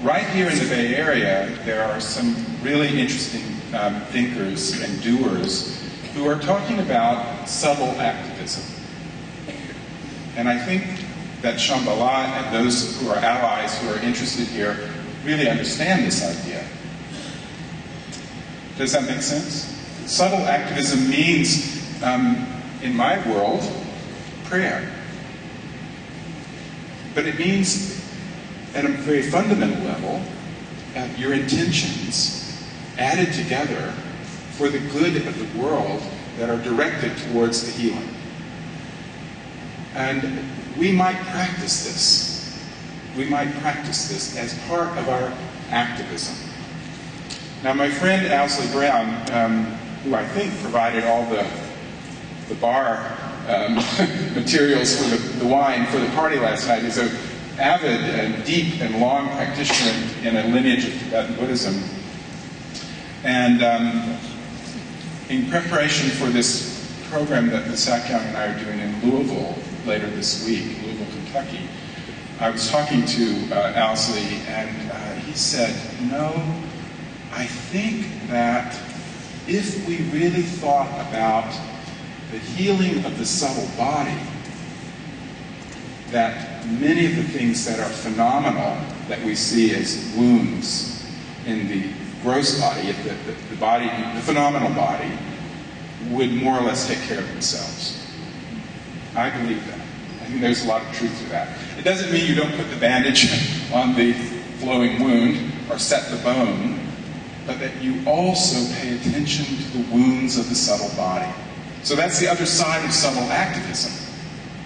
right here in the Bay Area, there are some really interesting thinkers and doers who are talking about subtle activism. And I think that Shambhala and those who are allies who are interested here really understand this idea. Does that make sense? Subtle activism means, in my world, prayer. But it means, at a very fundamental level, your intentions added together for the good of the world that are directed towards the healing. And we might practice this. We might practice this as part of our activism. Now, my friend Owsley Brown, who I think provided all the bar materials for the wine for the party last night, is an avid and deep and long practitioner in a lineage of Tibetan Buddhism. And in preparation for this program that the Sakyong and I are doing in Louisville later this week, Louisville, Kentucky, I was talking to Owsley, and he said, I think that if we really thought about the healing of the subtle body, that many of the things that are phenomenal that we see as wounds in the gross body, the body, the phenomenal body, would more or less take care of themselves. I believe that. I think there's a lot of truth to that. It doesn't mean you don't put the bandage on the flowing wound or set the bone, but that you also pay attention to the wounds of the subtle body. So that's the other side of subtle activism.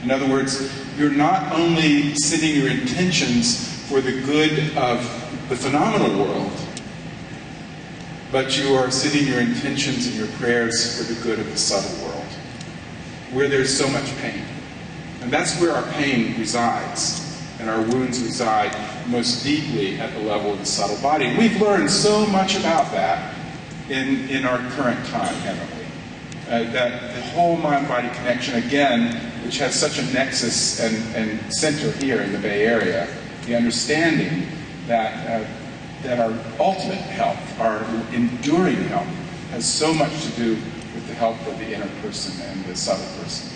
In other words, you're not only setting your intentions for the good of the phenomenal world, but you are setting your intentions and your prayers for the good of the subtle world, where there's so much pain. And that's where our pain resides, and our wounds reside most deeply at the level of the subtle body. And we've learned so much about that in our current time, haven't we? That the whole mind-body connection, again, which has such a nexus and center here in the Bay Area, the understanding that our ultimate health, our enduring health, has so much to do with the health of the inner person and the subtle person.